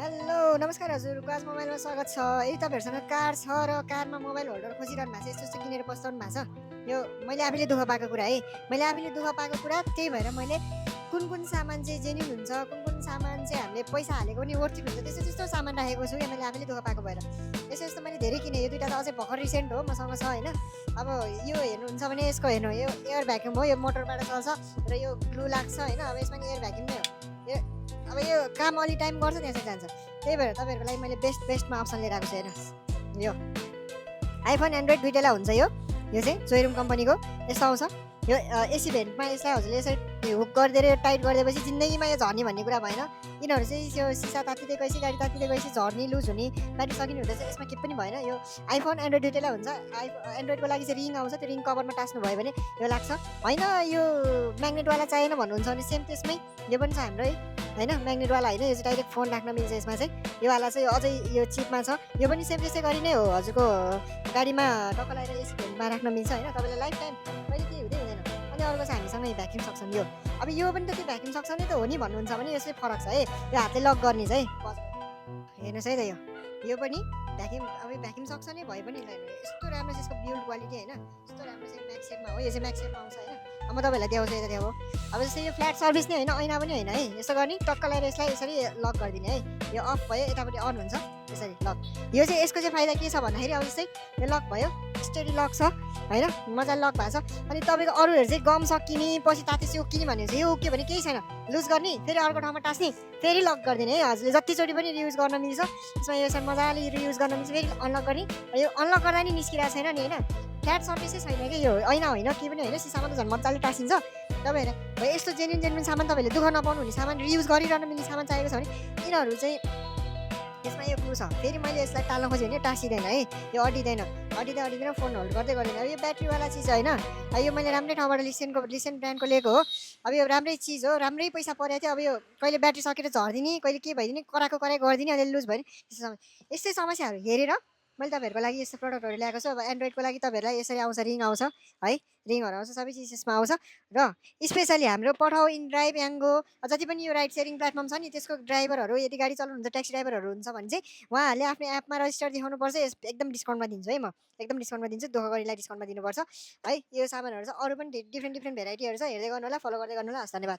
Hello नमस्कार हजुर quartz मोबाइलमा स्वागत छ। यदि तपाईँहरूसँग कार छ र कारमा मोबाइल होल्डर खोजिरहनु भएको छ, यस्तो यस्तो किनेर पस्ताउनु भएको छ, यो मैले आफैले दुःख पाएको कुरा है। मैले आफैले दुःख पाएको कुरा, त्यही भएर मैले कुन कुन सामान चाहिँ जेन्युन हुन्छ, कुन कुन सामान चाहिँ हामीले पैसा हालेको पनि वर्थ इट हुन्छ, त्यस्तो त्यस्तो सामान राखेको छु क्या मैले आफैले दुःख पाएको भएर। यस्तो यस्तो मैले धेरै किनेँ, यो दुइटा त अझै भर्खर रिसेन्ट हो मसँग छ होइन। अब यो हेर्नुहुन्छ भने यसको हेर्नु, यो एयर भ्याक्युम हो, यो मोटरबाट चल्छ र यो ग्लु लाग्छ होइन। अब यसमा नि एयर भ्याक्युम नै हो यो। अब यो काम अलि टाइम गर्छ त्यसै जान्छ, त्यही भएर तपाईँहरूको लागि मैले बेस्टमा अप्सन लिएर आएको छु हेर्नुहोस्। यो आइफोन एन्ड्रोइड दुइटैलाई हुन्छ। यो चाहिँ जोइरुम कम्पनीको यस्तो आउँछ। यो एसी भेन्टमा यसलाई हजुरले यसरी हुक गरिदिएर टाइट गरिदिएपछि जिन्दगीमा यो झर्ने भन्ने कुरा भएन। यिनीहरू चाहिँ यो सिसा तातिँदै गएपछि, गाडी तातिँदै गएपछि झर्ने, लुज हुने, ब्याट्री सकिने हुँदैछ, यसमा के पनि भएन। यो आइफोन एन्ड्रोइड दुइटैलाई हुन्छ। एन्ड्रोइडको लागि चाहिँ रिङ आउँछ, त्यो रिङ कभरमा टास्नु भयो भने यो लाग्छ होइन। यो म्याग्नेटवाला चाहिएन भन्नुहुन्छ भने सेम त्यसमै यो पनि छ हाम्रो है होइन। म्याग्नेटवाला होइन, यो चाहिँ डाइरेक्ट फोन राख्न मिल्छ यसमा चाहिँ। यो वाला चाहिँ अझै यो चिपमा छ, यो पनि सेम त्यसै गरी नै हो। हजुरको गाडीमा टक्क लगाएर एसी भेन्टमा राख्न मिल्छ होइन। तपाईँलाई लाइफ टाइम कहिले केही हुँदै हुँदैन। अनि अर्को छ हामीसँग भ्याक्युम सक्सन। यो अब यो पनि त त्यो भ्याक्युम सक्सन नै त हो नि भन्नुहुन्छ भने यसले फरक छ है। यो हातले लक गर्ने चाहिँ हेर्नुहोस् है त यो पनि भ्याक्युम। अब भ्याक्युम सक्सनै भए पनि यस्तो राम्रो छ यसको बिल्ड क्वालिटी होइन। यस्तो राम्रो छ, म्याक्स सेपमा हो, यो चाहिँ म्याक्स सेपमा आउँछ होइन। अब म तपाईँहरूलाई देखाउँछु यता देखाऊ। अब जस्तै यो फ्ल्याट सर्भिस नै होइन, ऐना पनि होइन है। यसो गर्ने टक्क लगाएर यसलाई यसरी लक गरिदिने है। यो अफ भयो, यतापट्टि अन हुन्छ यसरी लक। यो चाहिँ यसको चाहिँ फाइदा के छ भन्दाखेरि अब जस्तै यो लक भयो, स्टेडी लक छ होइन, मजाले लक भएको छ। अनि तपाईँको अरूहरू चाहिँ गम सकिने, पछि तातेपछि उक्किने भन्ने चाहिँ यो उक्क्यो भने केही छैन, लुज गर्ने फेरि अर्को ठाउँमा टाँस्ने, फेरि लक गरिदिने है। हजुरले जतिचोटि पनि रियुज गर्न मिल्छ यसमा। यो चाहिँ मजाले रियुज गर्न मिल्छ, फेरि अनलक गर्ने। यो अनलक गर्दा नि निस्किरहेको छैन नि होइन। फ्ल्याट सर्भिसै छैन कि यो, ऐना होइन केही पनि होइन, सिसामा त झन् मजाले टाँसिन्छ। तपाईँहरू यस्तो जेन्युन सामान, तपाईँहरूले दुःख नपाउनु हुने सामान, रियुज गरिरहनु मिल्ने सामान चाहिएको छ भने यिनीहरू चाहिँ यसमा यो ग्लु छ। फेरि मैले यसलाई टाल्न खोजेँ भने टाँसिँदैन है, यो अडिँदैन फोन होल्ड गर्दै गर्दैन। अब यो ब्याट्रीवाला चिज होइन, यो मैले राम्रै ठाउँबाट लिसेन्ट ब्रान्डको लिएको हो। अब यो राम्रै चिज हो, राम्रै पैसा परेको थियो। अब यो कहिले ब्याट्री सकेर झरिदिने, कहिले के भइदिने, कराएको गरिदिने, अहिले लुज भयो नि, यस्तै समस्याहरू हेरेर मैले तपाईँहरूको लागि यस्तो प्रडक्टहरू ल्याएको छु। अब एन्ड्रोइडको लागि तपाईँहरूलाई यसरी आउँछ, रिङ आउँछ है, रिङहरू आउँछ, सबै चिज यसमा आउँछ। र स्पेसली हाम्रो पठाउ, इन ड्राइभ, याङ्गो, जति पनि यो राइड सेयरिङ प्लेटफर्म छ नि, त्यसको ड्राइभरहरू यदि गाडी चलाउनुहुन्छ, ट्याक्सी ड्राइभरहरू हुन्छ भने चाहिँ उहाँहरूले आफ्नो एपमा रजिस्टर देखाउनुपर्छ। एकदम डिस्काउन्टमा दिन्छु है, म एकदम डिस्काउन्टमा दिन्छु। दुःख गरेलाई डिस्काउन्टमा दिनुपर्छ है। यो सामानहरू चाहिँ अरू पनि डिफ्रेन्ट भेराइटीहरू छ, हेर्दै गर्नु होला, फलो गर्दै गर्नु होला। हस्, धन्यवाद।